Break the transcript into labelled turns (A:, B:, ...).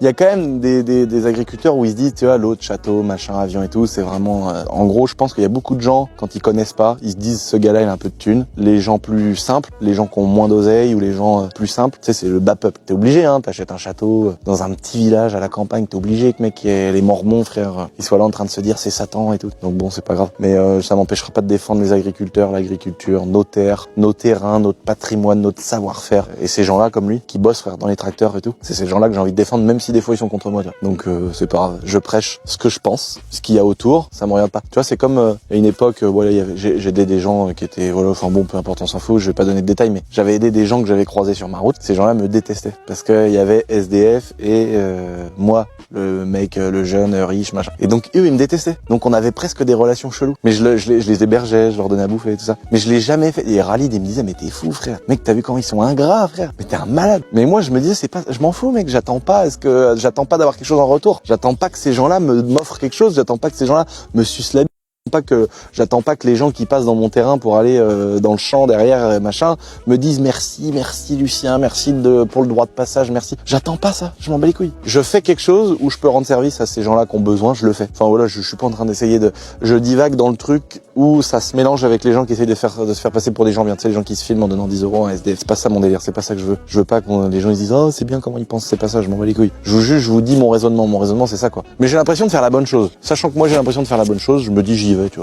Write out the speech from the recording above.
A: Il y a quand même des agriculteurs où ils se disent, tu vois, l'autre, château, machin, avion et tout, c'est vraiment... en gros, je pense qu'il y a beaucoup de gens, quand ils connaissent pas, ils se disent, ce gars-là, il a un peu de thunes. Les gens plus simples, les gens qui ont moins d'oseille ou les gens plus simples, tu sais, c'est le bas peuple. T'es obligé, hein, t'achètes un château dans un petit village à la campagne, t'es obligé que mec, les Mormons, frère, ils soient là en train de se dire, c'est Satan et tout. Donc bon, c'est pas grave. Mais ça m'empêchera pas de défendre les agriculteurs, l'agriculture, nos terres, nos terrains, notre patrimoine, notre savoir-faire. Et ces gens-là, comme lui, qui bossent, frère, dans les tracteurs et tout, c'est ces gens-là que j'ai envie de défendre, même si des fois ils sont contre moi, tu vois. Donc c'est pas grave. Je prêche ce que je pense, ce qu'il y a autour, ça me regarde pas. Tu vois, c'est comme à une époque, voilà, j'ai aidé des gens qui étaient, voilà, enfin bon, peu importe, on s'en fout, je vais pas donner de détails, mais j'avais aidé des gens que j'avais croisés sur ma route. Ces gens-là me détestaient parce que il y avait SDF et moi, le mec, le jeune, riche, machin. Et donc eux, ils me détestaient. Donc on avait presque des relations cheloues. Mais je les hébergeais, je leur donnais à bouffer et tout ça. Mais je l'ai jamais fait. Et Ralid, il me disait, mais t'es fou, frère. Mec, t'as vu comment ils sont ingrats, frère. Mais t'es un malade. Mais moi, je me disais, je m'en fous, mec. J'attends pas d'avoir quelque chose en retour. J'attends pas que ces gens-là m'offrent quelque chose. J'attends pas que ces gens-là me sucent la bite. J'attends pas que les gens qui passent dans mon terrain pour aller dans le champ derrière machin me disent merci Lucien, merci pour le droit de passage, merci. J'attends pas ça, je m'en bats les couilles. Je fais quelque chose où je peux rendre service à ces gens-là qui ont besoin, je le fais. Enfin voilà, je suis pas en train d'essayer je divague dans le truc où ça se mélange avec les gens qui essayent de se faire passer pour des gens bien, tu sais, les gens qui se filment en donnant 10 € à SDF. C'est pas ça mon délire, c'est pas ça que je veux. Je veux pas que les gens ils disent oh c'est bien comment ils pensent, c'est pas ça, je m'en bats les couilles. Je vous dis mon raisonnement c'est ça quoi. Mais j'ai l'impression de faire la bonne chose. Sachant que moi j'ai l'impression de faire la bonne chose, je me dis j'y vais, tu vois.